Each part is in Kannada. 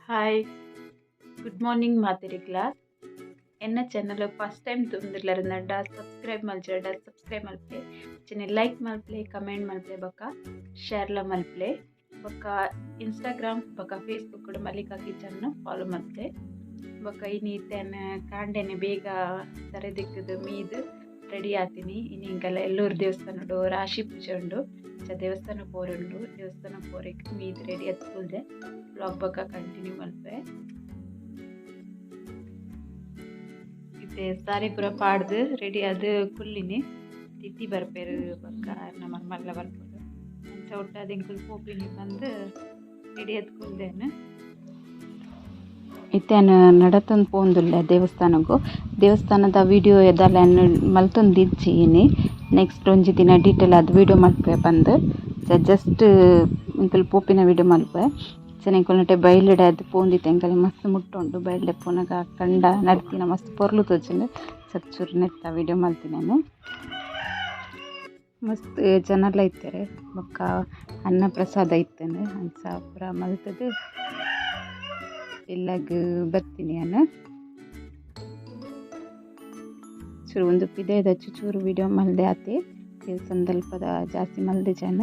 ಹಾಯ್ ಗುಡ್ ಮಾರ್ನಿಂಗ್ ಮಾತಿರಿ ಕ್ಲಾಸ್ ಎನ್ನ ಚಾನಲ್ ಫಸ್ಟ್ ಟೈಮ್ ತುಂದಿರ್ಲಾರಂದ ಸಬ್ಸ್ಕ್ರೈಬ್ ಮಲ್ಚಡ ಸಬ್ಸ್ಕ್ರೈಬ್ ಮಲ್ಪೆ ಚಿನ್ನ ಲೈಕ್ ಮಲ್ಪಲೆ ಕಮೆಂಟ್ ಮಲ್ಪಲೆ ಬೊಕ್ಕ ಶೇರ್ಲ ಮಲ್ಪಲೆ ಬೊಕ್ಕ ಇನ್ಸ್ಟಾಗ್ರಾಮ್ ಬೊಕ್ಕ ಫೇಸ್ಬುಕ್ ಮಲ್ಲಿಕಾ ಕಿಚನ್ ಫಾಲೋ ಮಲ್ಪಲೆ ಬೊಕ್ಕ ಇನ್ನೀತೆನ ಕಾಂಡೆನೆ ಬೇಗ ತಾರೆ ದಿಕ್ಕದು ಮೀದು ರೆಡಿ ಆತೀನಿ ಇನ್ನು ಇಂಕಲ್ಲ ಎಲ್ಲೂರು ದೇವಸ್ಥಾನಡು ರಾಶಿ ಪೂಜೆ ಉಂಡು ದೇವಸ್ಥಾನ ಪೋರುಂಡು ದೇವಸ್ಥಾನ ಪೋರಕ್ಕೆ ಮೀದು ರೆಡಿ ಹತ್ಕೊಳ್ದೆ ಬ್ಲಾಗ್ ಬೊಕ್ಕ ಕಂಟಿನ್ಯೂ ಮಲ್ಪೆ ಇತ್ತೆ ಸಾರಿ ಪೂರ ಪಾಡ್ದು ರೆಡಿ ಅದು ಕುಲ್ಲಿನಿ ತಿತ್ತಿ ಬರ್ಪೇರು ಬೊಕ್ಕ ನಮ್ಮ ಮಲ್ಲ ಬರ್ಪೋಡು ಅಂಚ ಒಟ್ಟಾದ ಇಂಕುಲ್ ಪೋಪಿನಿ ಬಂದು ರೆಡಿ ಹತ್ಕೊಳ್ದೇನು ಇತ್ತೇನು ನಡತೊಂದು ಪೋಂದುಲ್ಲೆ ದೇವಸ್ಥಾನದ ವಿಡಿಯೋ ಎದಲ್ಲ ಮಲ್ತೊಂದು ಇಜ್ಜಿನಿ ನೆಕ್ಸ್ಟ್ ಒಂಜಿ ದಿನ ಡೀಟೇಲ್ ಅದು ವಿಡಿಯೋ ಮಲ್ಪೆ ಬಂದು ಜಸ್ಟ್ ಇಂಕಲ್ ಪೋಪಿನ ವಿಡಿಯೋ ಮಲ್ಪೆ ಎಂಕಲ್ನಟೆ ಬಯಲುಡೆ ಅದು ಪೋಂದಿತ್ತೆ ಎಂಕಲ್ ಮಸ್ತ್ ಮುಟ್ಟುಂಡು ಬಯಲ್ಡೆ ಪೋನಾಗ ಕಂಡ ನಡ್ತಿನ ಮಸ್ತ್ ಪೊರ್ಲು ತೋಜುಂಡು ಚೂರು ನೆತ್ತ ವಿಡಿಯೋ ಮಲ್ತಿನೇನು ಮಸ್ತ್ ಜನಲ ಇತ್ತಾರೆ ಬೊಕ್ಕ ಅನ್ನ ಪ್ರಸಾದ ಇತ್ತೇನೆ ಅಂಚ ಪೂರ ಮಲ್ತದು ಇಲ್ಲಾಗ ಬರ್ತೀನಿ ನಾನು ಚೂರು ಒಂದು ಪಿದೆದ ಚೂರು ವಿಡಿಯೋ ಮಲ್ದೆ ಆತಿ ದೇವಸ್ಥಾನದಲ್ಪದ ಜಾಸ್ತಿ ಮಲ್ದೆ ಜನ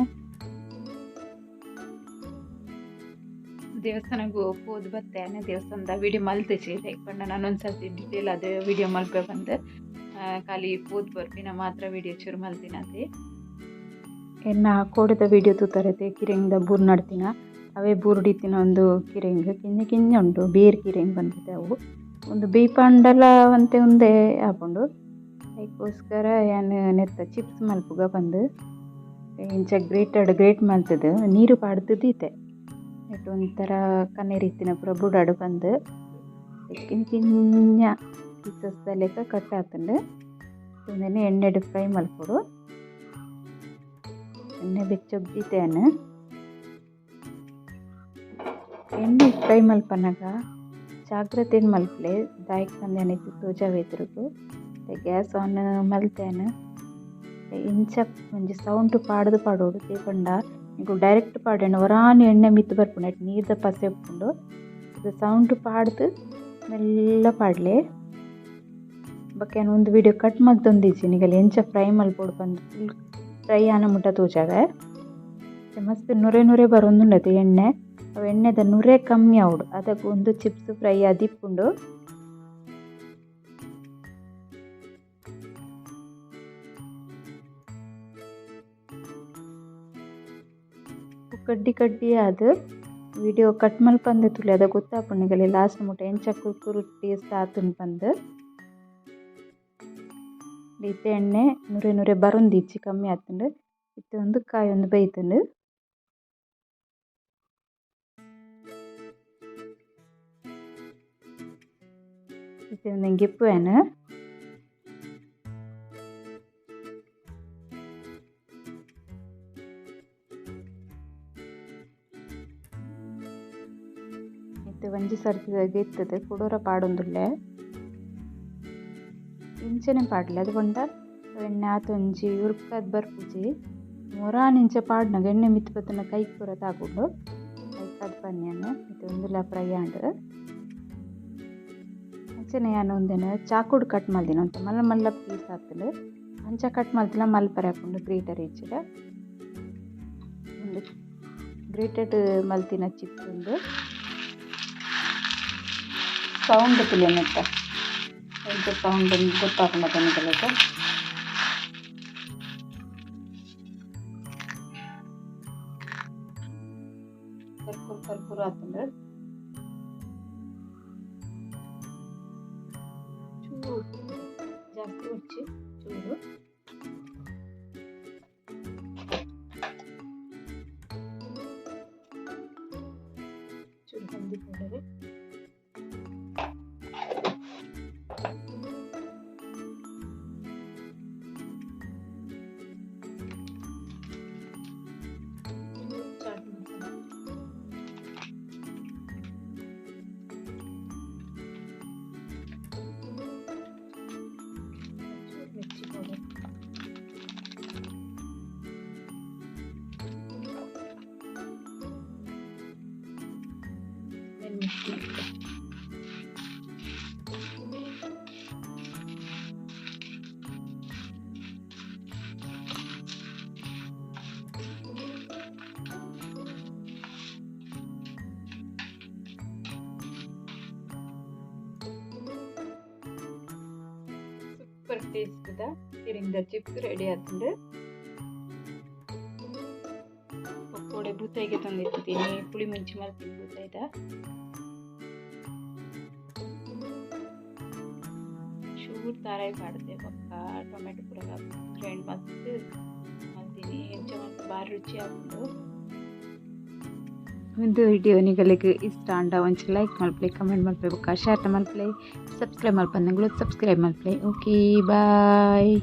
ದೇವಸ್ಥಾನಕ್ಕೆ ಹೋದ್ ಬರ್ತೇನೆ ದೇವಸ್ಥಾನದ ವಿಡಿಯೋ ಮಲ್ತೆಚ್ಚಿ ಲೈಕ್ ನಾನು ಒಂದ್ಸರ್ತಿ ಡೀಟೇಲ್ ಅದು ವಿಡಿಯೋ ಮಲ್ಪೆ ಬಂದು ಖಾಲಿ ಪೋದ್ ಬರ್ಪಿನ ಮಾತ್ರ ವಿಡಿಯೋ ಚೂರು ಮಲ್ತಿನತಿ ಎನ್ನ ಕೋಡದ ವಿಡಿಯೋ ತೂತರತೆ ಕಿರೆಂಗ್ದ ಬೂರ್ ನಡ್ತಿನ ಅವೇ ಬೂರ್ಡಿತ್ತಿನ ಒಂದು ಕಿರೆಂಗ್ ಕಿಂಜ ಉಂಟು ಬೇರ್ ಕಿರೆಂಗ್ ಬಂದಿದೆ ಅವು ಒಂದು ಬೇಯ್ಪಂಡಲ ಅಂತೆ ಒಂದೇ ಆಪುಂಡು ಅದಕ್ಕೋಸ್ಕರ ಏನು ನೆತ್ತ ಚಿಪ್ಸ್ ಮಲ್ಪುಗ ಬಂದು ಇಂಚ ಗ್ರೇಟ್ ಮಲ್ತದು ನೀರು ಪಾಡ್ದಿದ್ದೆ ನೆಟ್ಟು ಒಂಥರ ಕಣ್ಣೀರಿತ್ತಿನ ಪೂರ ಬುಡಾಡು ಬಂದು ಕಿಂಜ ಪೀಸಸ್ದ ಲೆಕ್ಕ ಕಟ್ ಆತಂಡು ಒಂದೇನೆ ಎಣ್ಣೆಡು ಫ್ರೈ ಮಲ್ಪೊಡು ಎಣ್ಣೆ ಬೆಚ್ಚೊಗ್ದಿತ್ತೇನು ಎಣ್ಣೆ ಫ್ರೈ ಮಲ್ಪನಾಗ ಜಾಗ್ರತೆ ಮಲ್ಪಲೆ ದಾಯಕ್ ಬಂದೇನಿತ್ತು ತೋಜಾವೇದ್ರಿಗೂ ಗ್ಯಾಸ್ ಆನ್ ಮಲ್ತೇನು ಇಂಚ ಒಂಜಿ ಸೌಂಡ್ ಪಾಡ್ದು ಪಾಡೋಡು ತೇಪಂಡ ಈಗ ಡೈರೆಕ್ಟ್ ಪಾಡೇನು ಹೊರಾನು ಎಣ್ಣೆ ಮಿತ್ತು ಬರ್ಪುಂಡು ಅಟ್ ನೀರ್ದ ಪಸೆ ಉಪ್ಪುಂಡು ಅದು ಸೌಂಡ್ ಪಾಡ್ದು ಮೆಲ್ಲ ಪಾಡ್ಲೆ ಬೊಕ್ಕ ಒಂದು ವಿಡಿಯೋ ಕಟ್ ಮಲ್ತೊಂದಿಜ್ಜಿನಿ ಈಗಲ್ಲ ಎಂಚ ಫ್ರೈ ಮಲ್ಪೊಡು ಬಂದು ಫುಲ್ ಫ್ರೈ ಆನ ಮುಟ್ಟ ತೋಜಾಗ ಮಸ್ತ್ ನುರೆ ಬರೊಂದುಂಡತೆ ಎಣ್ಣೆ ಅವು ಎಣ್ಣೆದ ನುರೆ ಕಮ್ಮಿ ಆವಡು ಅದಕ್ಕೆ ಒಂದು ಚಿಪ್ಸ್ ಫ್ರೈ ಅದಿಪ್ಪುಂಡು ಕಡ್ಡಿ ಅದು ವಿಡಿಯೋ ಕಟ್ ಮಲ್ಪಂದೆ ತುಳಿ ಅದ ಗೊತ್ತಾಪುಂಡು ಲಾಸ್ಟ್ ಮುಟ್ಟ ಎಂಚ ಕುರ್ಕುರು ಟೇಸ್ಟ್ ಆತುಂಡು ಬಂದು ಇತ್ತೆ ಎಣ್ಣೆ ನುರೆ ಬರೊಂದಿಜ್ಜಿ ಕಮ್ಮಿ ಆತುಂಡು ಇತ್ತೆ ಒಂದು ಕಾಯಿ ಒಂದು ಬೈತುಂಡು ಇತ್ತೆ ಒಂದು ಗಿಪ್ಪು ಏನು ಇತ್ತೆ ಒಂಜಿ ಸರ್ತಿದಾಗ ಇರ್ತದೆ ಕುಡೋರ ಪಾಡೊಂದುಲ್ಲೆ ಇಂಚನೆ ಪಾಡ್ಲೆ ಅದು ಕೊಂಡ ಎಣ್ಣೆ ಆತೊಂಜಿ ಉರ್ಕದ್ ಬರ್ಪುಜಿ ಮೊರಾನಿಂಚ ಪಾಡ್ನಾಗ ಎಣ್ಣೆ ಮಿತ್ತು ಬತ್ತನ ಕೈ ಪೂರ ತಾಗುಂಡು ಕೈಕದ್ ಪನ್ಯನ ಇದು ಒಂದುಲ ಫ್ರೈ ಆಂಡು ಅಂಚನೆ ನಾನು ಒಂದೇನು ಚಾಕುಡು ಕಟ್ ಮಲ್ದಿನ ಅಂತ ಮಲ್ಲ ಪೀಸ್ ಹಾಕ್ತಲು ಅಂಚ ಕಟ್ ಮಲ್ತಿಲ್ಲ ಮಲ್ಪರೆ ಹಾಕೊಂಡು ಗ್ರೇಟರ್ ಇಚ್ಚಿಡ ಒಂದು ಗ್ರೇಟೆಡ್ ಮಲ್ತಿನ ಚಿಪ್ಸ್ ಒಂದು ಸೌಂಡ್ ತುಲೆ ನೆತ್ತ ಎಂತ ಸೌಂಡ್ ಗೊತ್ತಾಗಲ್ಲ ತನಗಲಕ ಕರ್ಕೂರ ಆತಂದ್ರೆ ಚೂರು ಜಾಸ್ತಿ ಉಚ್ಚಿ ಚೂರು ಹೊಂದಿಕೊಂಡರೆ ಮಿಕ್ಸ್ ಮಾಡ್ತೆ. ಸೂಪರ್ ಟೇಸ್ಟ್ದ ತಿರಿಂದ ಚಿಪ್ಸ್ ರೆಡಿ ಆತಂದ್ರೆ ಪಕೋಡೆ ಬೂತಾಯಿಗೆ ತಂದಿಟ್ಟಿದ್ದೀನಿ. ಪುಳಿ ಮುಂಚಿ ಮಲ್ಪಿನ ಬೂತಾಯ್ದ ಚೂರು ತಾರಾಯಿ ಮಾಡ್ದೆ ಪಕ್ಕ ಟೊಮೆಟೊ ಪೂರ ಗ್ರೈಂಡ್ ಮತ್ತು ಮಲ್ತೀನಿ ಎಂಚ ಮತ್ತು ಭಾರಿ ರುಚಿ ಆಗ್ತದೆ. ಒಂದು ವಿಡಿಯೋ ನಿಗಳಿಗೆ ಇಷ್ಟ ಅಂಡ ಒಂಚ ಲೈಕ್ ಮಲ್ಪ್ಲೆ, ಕಮೆಂಟ್ ಮಲ್ಪೆ, ಬೊಕ್ಕ ಶೇರ್ ಮಲ್ಪ್ಲೆ, ಸಬ್ಸ್ಕ್ರೈಬ್ ಮಲ್ಪಂದಂಗಳು ಸಬ್ಸ್ಕ್ರೈಬ್ ಮಲ್ಪ್ಲೆ. ಓಕೆ ಬಾಯ್.